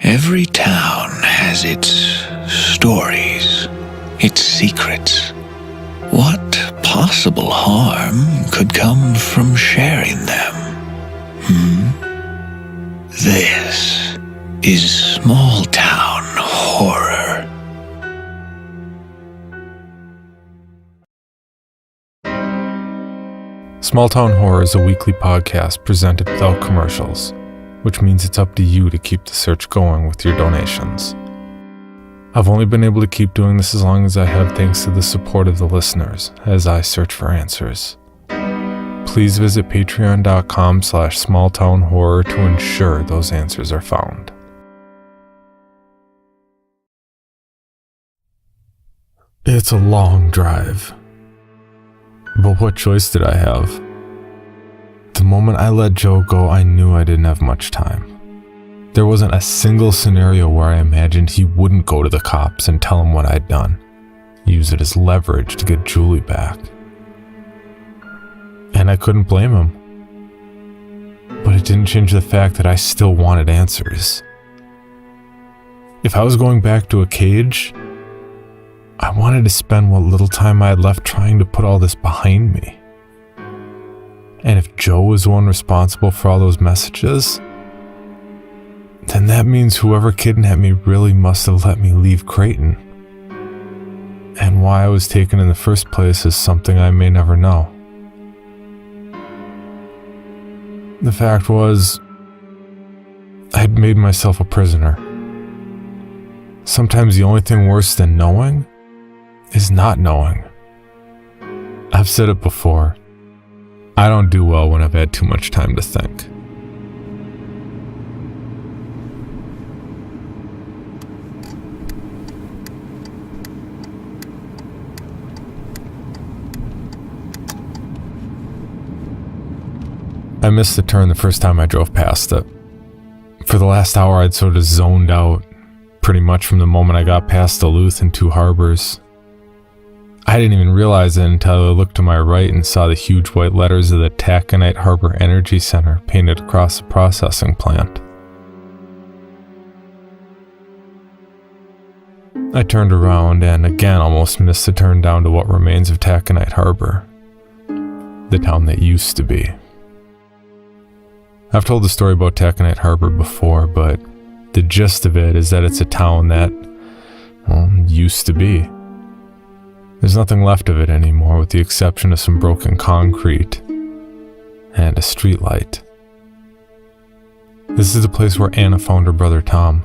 Every town has its stories, its secrets. What possible harm could come from sharing them? This is small town horror. Small Town Horror is a weekly podcast presented without commercials, which means it's up to you to keep the search going with your donations. I've only been able to keep doing this as long as I have thanks to the support of the listeners as I search for answers. Please visit patreon.com/smalltownhorror to ensure those answers are found. It's a long drive. But what choice did I have? The moment I let Joe go, I knew I didn't have much time. There wasn't a single scenario where I imagined he wouldn't go to the cops and tell them what I'd done, use it as leverage to get Julie back. And I couldn't blame him. But it didn't change the fact that I still wanted answers. If I was going back to a cage, I wanted to spend what little time I had left trying to put all this behind me. And if Joe was the one responsible for all those messages, then that means whoever kidnapped me really must have let me leave Creighton. And why I was taken in the first place is something I may never know. The fact was, I had made myself a prisoner. Sometimes the only thing worse than knowing is not knowing. I've said it before. I don't do well when I've had too much time to think. I missed the turn the first time I drove past it. For the last hour, I'd sort of zoned out, pretty much from the moment I got past Duluth and Two Harbors. I didn't even realize it until I looked to my right and saw the huge white letters of the Taconite Harbor Energy Center painted across the processing plant. I turned around and again almost missed the turn down to what remains of Taconite Harbor, the town that used to be. I've told the story about Taconite Harbor before, but the gist of it is that it's a town that, used to be. There's nothing left of it anymore with the exception of some broken concrete and a streetlight. This is the place where Anna found her brother Tom.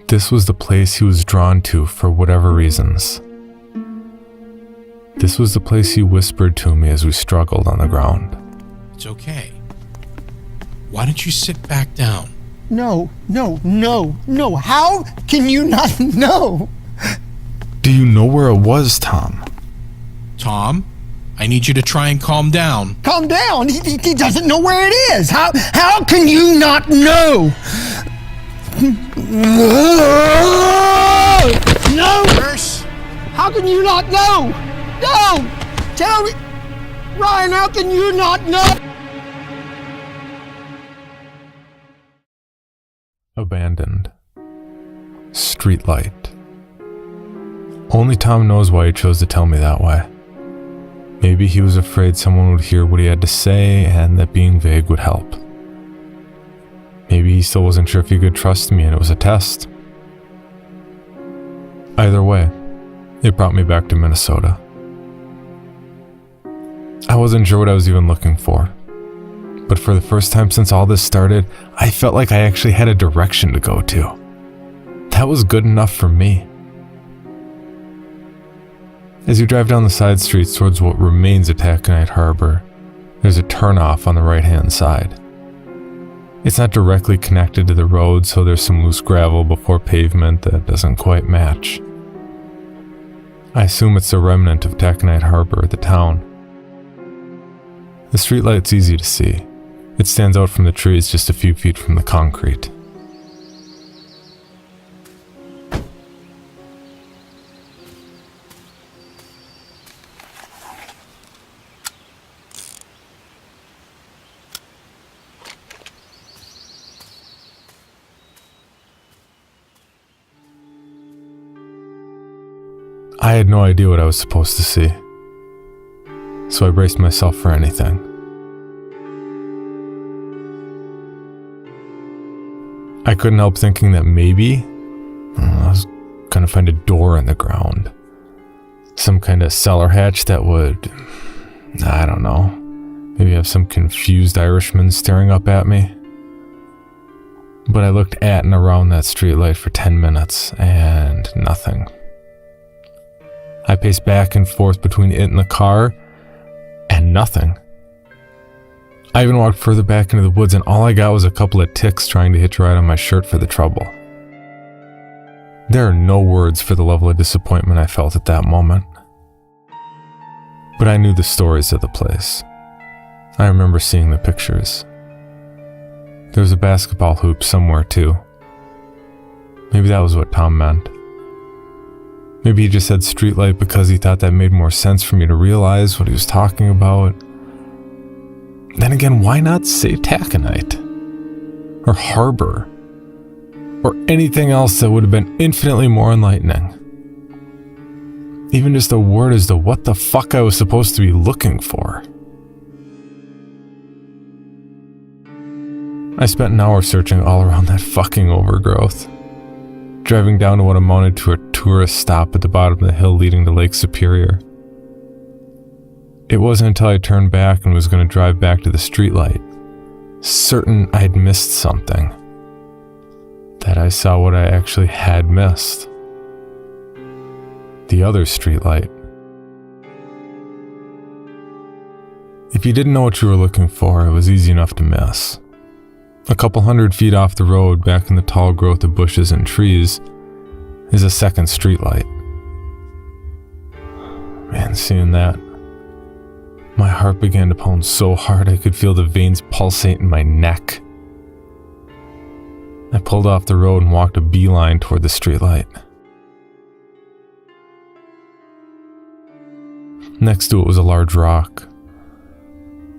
This was the place he was drawn to for whatever reasons. This was the place he whispered to me as we struggled on the ground. It's okay. Why don't you sit back down? No. How can you not know? Do you know where it was, Tom? Tom, I need you to try and calm down. Calm down. He doesn't know where it is. How can you not know? No. Nurse. How can you not know? No. Tell me. Ryan, how can you not know? Abandoned. Streetlight. Only Tom knows why he chose to tell me that way. Maybe he was afraid someone would hear what he had to say and that being vague would help. Maybe he still wasn't sure if he could trust me and it was a test. Either way, it brought me back to Minnesota. I wasn't sure what I was even looking for, but for the first time since all this started, I felt like I actually had a direction to go to. That was good enough for me. As you drive down the side streets towards what remains of Taconite Harbor, there's a turnoff on the right-hand side. It's not directly connected to the road, so there's some loose gravel before pavement that doesn't quite match. I assume it's a remnant of Taconite Harbor, the town. The streetlight's easy to see. It stands out from the trees just a few feet from the concrete. I had no idea what I was supposed to see, so I braced myself for anything. I couldn't help thinking that maybe I was gonna find a door in the ground. Some kind of cellar hatch that would, I don't know, maybe have some confused Irishman staring up at me. But I looked at and around that streetlight for 10 minutes, and nothing. I paced back and forth between it and the car, and nothing. I even walked further back into the woods, and all I got was a couple of ticks trying to hitch a ride on my shirt for the trouble. There are no words for the level of disappointment I felt at that moment. But I knew the stories of the place. I remember seeing the pictures. There was a basketball hoop somewhere too. Maybe that was what Tom meant. Maybe he just said streetlight because he thought that made more sense for me to realize what he was talking about. Then again, why not say taconite? Or harbor? Or anything else that would have been infinitely more enlightening? Even just a word as to what the fuck I was supposed to be looking for. I spent an hour searching all around that fucking overgrowth, driving down to what amounted to a tourist stop at the bottom of the hill leading to Lake Superior. It wasn't until I turned back and was going to drive back to the streetlight, certain I'd missed something, that I saw what I actually had missed. The other streetlight. If you didn't know what you were looking for, it was easy enough to miss. A couple 100 feet off the road, back in the tall growth of bushes and trees, is a second streetlight. Man, seeing that, my heart began to pound so hard I could feel the veins pulsate in my neck. I pulled off the road and walked a beeline toward the streetlight. Next to it was a large rock.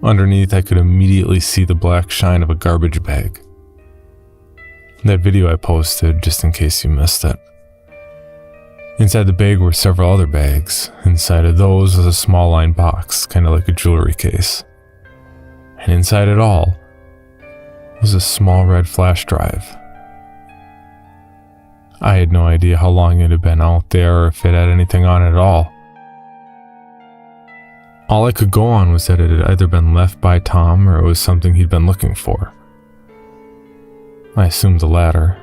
Underneath, I could immediately see the black shine of a garbage bag. That video I posted, just in case you missed it. Inside the bag were several other bags. Inside of those was a small lined box, kind of like a jewelry case. And inside it all was a small red flash drive. I had no idea how long it had been out there or if it had anything on it at all. All I could go on was that it had either been left by Tom or it was something he'd been looking for. I assumed the latter.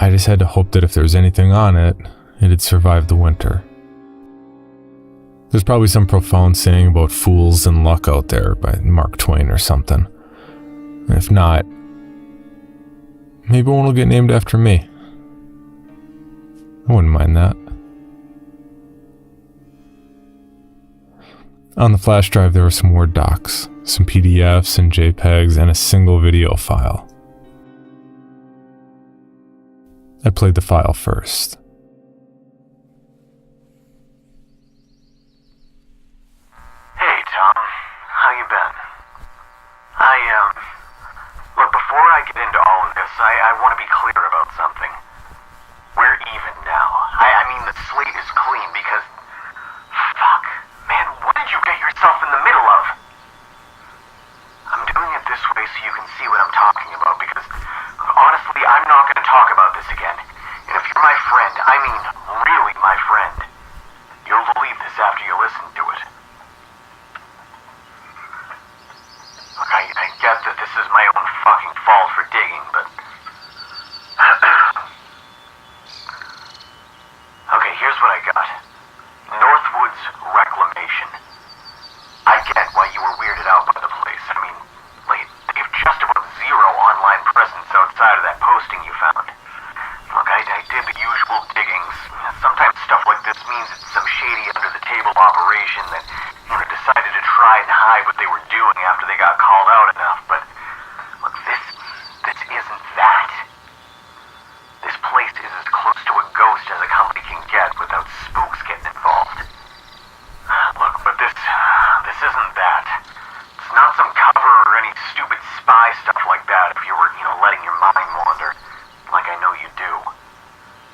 I just had to hope that if there was anything on it, it had survived the winter. There's probably some profound saying about fools and luck out there by Mark Twain or something. And if not, maybe one will get named after me. I wouldn't mind that. On the flash drive, there were some Word docs, some PDFs and JPEGs, and a single video file. I played the file first. Hey, Tom. How you been? Look, before I get into all of this, I want to be clear about something. We're even now. I mean, the slate is clean because... Fuck. Man, what did you get yourself in the middle of? I'm doing it this way so you can see what I'm talking about because, honestly, I'm not going to talk about this again. And if you're my friend, I mean really my friend, you'll believe this after you listen to it. Look, I get that this is my own fucking fault for digging, but... Okay, here's what I got. Northwoods Reclamation. I get why you were weirded out by the place. I mean, they've just about zero online presence outside of that posting you found. Look, I did the usual diggings. Sometimes stuff like this means it's some shady under-the-table operation that, decided to try and hide what they were doing after they got called out enough, but look, this isn't that. This place is as close to a ghost as a company can get without spooks getting involved. Look, but this isn't that. It's not some cover or any stupid spy stuff like that if you were, letting your mind wander, like I know you do.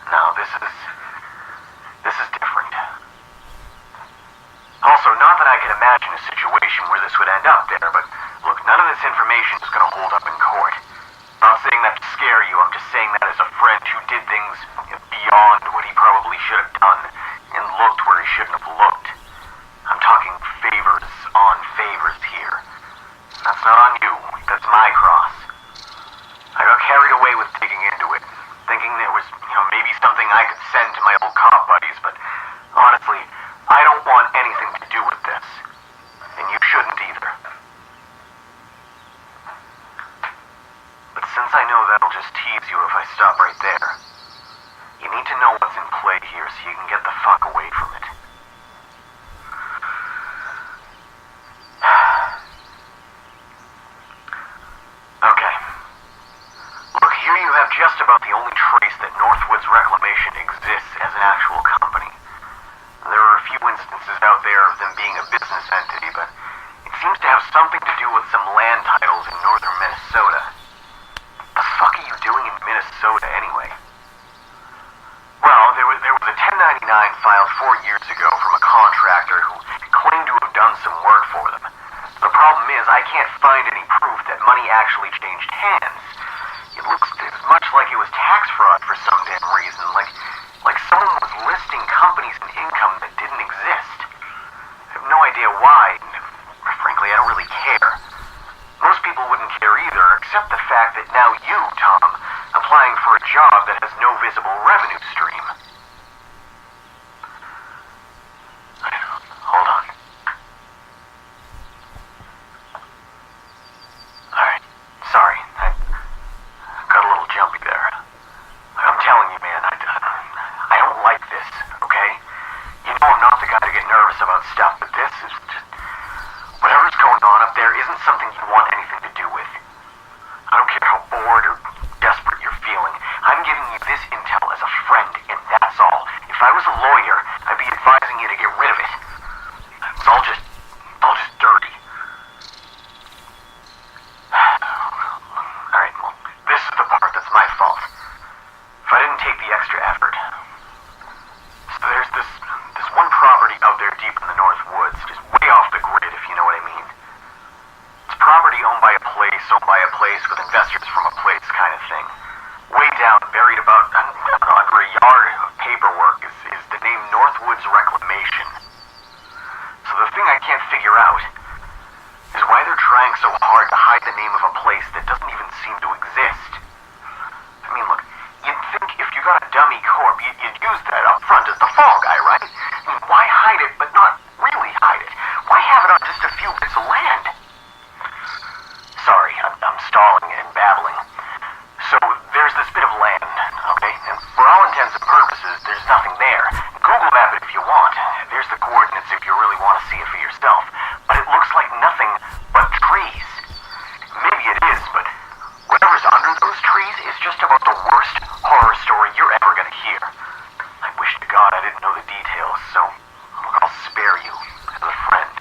No, this situation where this would end up there, but look, none of this information is going to hold up in court. I'm not saying that to scare you, I'm just saying that as a friend who did things beyond what he probably should have done and looked where he shouldn't have looked. I'm talking favors on favors here. That's not on you, that's my cross. I got carried away with digging into it, thinking there was, maybe something I could send to my old cop buddies, but honestly, I don't want anything to do with this. And you shouldn't either. But since I know that'll just tease you if I stop right there, you need to know what's in play here so you can get the fuck away from it. Okay. Look, here you have just about the only trace that Northwoods Reclamation exists as an actual company. There are a few instances out there of them being a business entity, but it seems to have something to do with some land titles in northern Minnesota. The fuck are you doing in Minnesota anyway? Well, there was a 1099 filed 4 years ago from a contractor who claimed to have done some work for them. The problem is I can't find any proof that money actually changed hands. It looks as much like it was tax fraud for some damn reason, like someone was listing companies and income that didn't exist. I have no idea why, and frankly, I don't really care. Most people wouldn't care either, except the fact that now you, Tom, applying for a job that has no visible revenue stream. Hold on. Alright, sorry. I got a little jumpy there. I'm telling you, man, I don't like this, okay? You know I'm not the guy to get nervous about stuff, but this is just... Whatever's going on up there isn't something you want anything to do with. I don't care how bored or desperate you're feeling. I'm giving you this intel as a friend, and that's all. If I was a lawyer, I'd be advising you to get rid of it. It's all just dirty. Alright, well, this is the part that's my fault. If I didn't take the extra effort. So there's this one property out there deep in the North Woods, just way off the grid, if you know what I mean. It's property owned by a place with investors from a place kind of thing. Way down, buried about, I don't know, under a yard of paperwork is the name Northwoods Reclamation. So the thing I can't figure out is why they're trying so hard to hide the name of a place that doesn't even seem to exist. I mean, look, you'd think if you got a dummy corp, you'd use that up front as the fall guy, right? I mean, why hide it but not really hide it? Why have it on just a few bits of land? Sorry, I'm stalling and babbling. So, there's this bit of land, okay? And for all intents and purposes, there's nothing there. Google map it if you want. There's the coordinates if you really want to see it for yourself. But it looks like nothing but trees. Maybe it is, but whatever's under those trees is just about the worst horror story you're ever gonna hear. I wish to God I didn't know the details, so I'll spare you as a friend.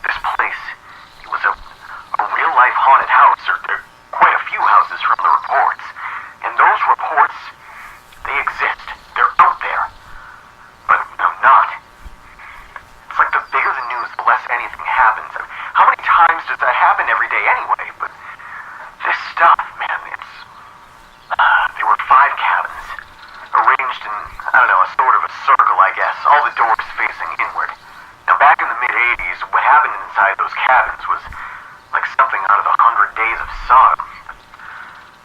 This place, it was a real-life haunted house, or quite a few houses from the reports. And those reports, they exist. They're out there. But no, not. It's like the bigger the news, the less anything happens. How many times does that happen every day anyway? But this stuff, man, it's... there were 5 cabins, arranged in, I don't know, a sort of a circle, I guess, all the doors facing inward. Now, back in the mid-'80s, what happened inside those cabins was like something out of the 100 Days of Sodom.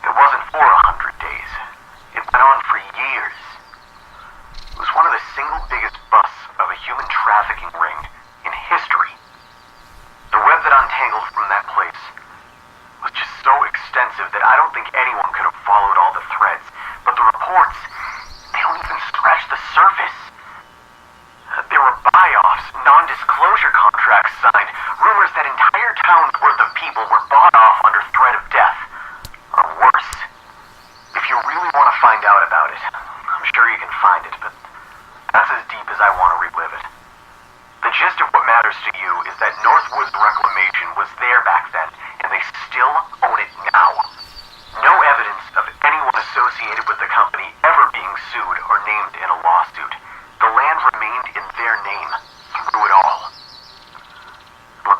It wasn't for 100 days. It went on for years. It was one of the single biggest busts of a human trafficking ring in history. The web that untangled from that place was just so extensive that I don't think anyone could have followed all the threads. But the reports, they don't even scratch the surface. There were buy-offs, non-disclosure contracts signed, rumors that entire towns worth of people were bought off under threat of death. Or worse. If you really want to find out about it, I'm sure you can find it, but that's as deep as I want to relive it. The gist of what matters to you is that Northwoods Reclamation was there back then, and they still own it now. No evidence of anyone associated with the company ever being sued or named in a lawsuit. The land remained in their name through it all.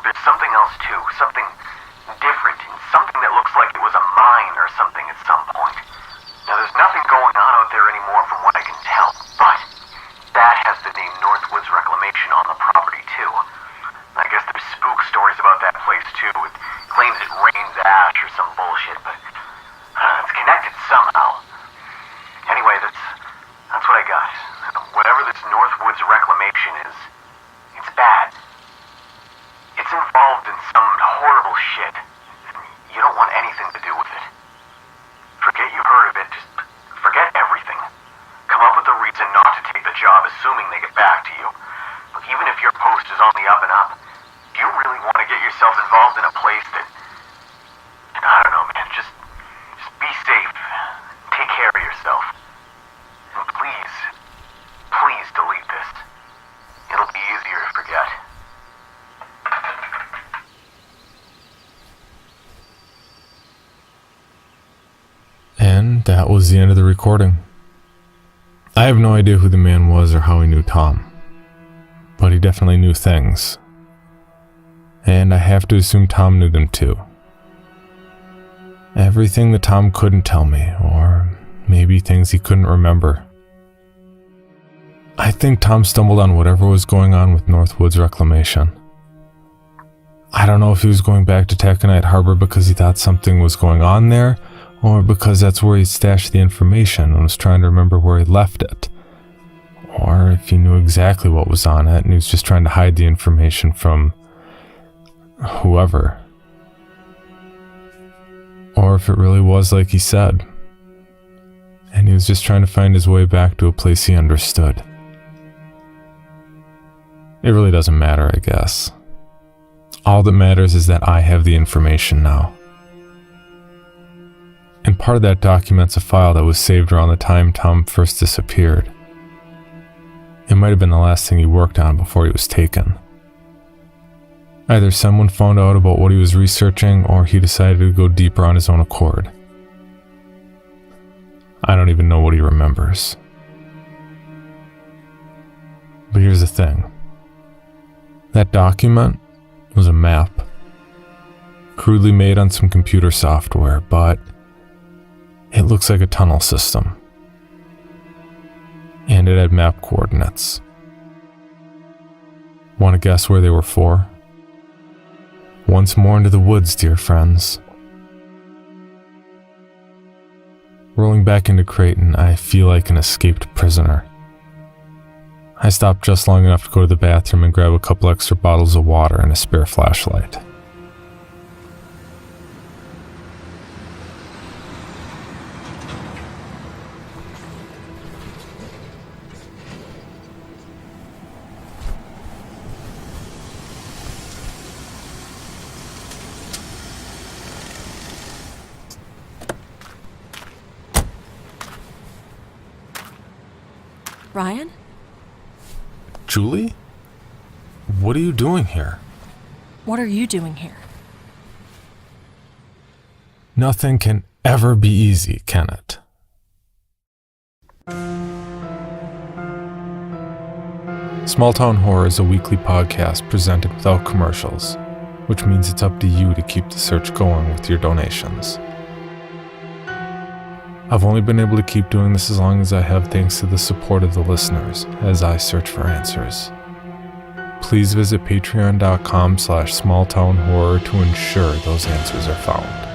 there's something else too. Something different. Something that looks like it was a mine or something at some point. Now, there's nothing going on out there anymore from what I can tell, but that has the name Northwoods Reclamation on the property too. I guess there's spook stories about that place too. It claims it rains ash or some bullshit, but it's connected somehow. Anyway, that's what I got. Whatever this Northwoods Reclamation is, it's bad. It's involved in some horrible shit. You don't want anything to do with it. Forget you heard of it. Just forget everything. Come up with a reason not to take the job, assuming they get back to you. Look, even if your post is on the up and up, do you really want to get yourself involved in a place that... I don't know, man. Just be safe. Take care of yourself. And please delete this. It'll be easier to forget. And that was the end of the recording. I have no idea who the man was or how he knew Tom, but he definitely knew things. And I have to assume Tom knew them too. Everything that Tom couldn't tell me, or maybe things he couldn't remember. I think Tom stumbled on whatever was going on with Northwoods Reclamation. I don't know if he was going back to Taconite Harbor because he thought something was going on there, or because that's where he stashed the information and was trying to remember where he left it. Or if he knew exactly what was on it and he was just trying to hide the information from whoever. Or if it really was like he said, and he was just trying to find his way back to a place he understood. It really doesn't matter, I guess. All that matters is that I have the information now. And part of that documents a file that was saved around the time Tom first disappeared. It might have been the last thing he worked on before he was taken. Either someone found out about what he was researching, or he decided to go deeper on his own accord. I don't even know what he remembers. But here's the thing. That document was a map, crudely made on some computer software, but it looks like a tunnel system. And it had map coordinates. Want to guess where they were for? Once more into the woods, dear friends. Rolling back into Creighton, I feel like an escaped prisoner. I stopped just long enough to go to the bathroom and grab a couple extra bottles of water and a spare flashlight. Ryan? Julie? What are you doing here? What are you doing here? Nothing can ever be easy, can it? Small Town Horror is a weekly podcast presented without commercials, which means it's up to you to keep the search going with your donations. I've only been able to keep doing this as long as I have, thanks to the support of the listeners as I search for answers. Please visit patreon.com/smalltownhorror to ensure those answers are found.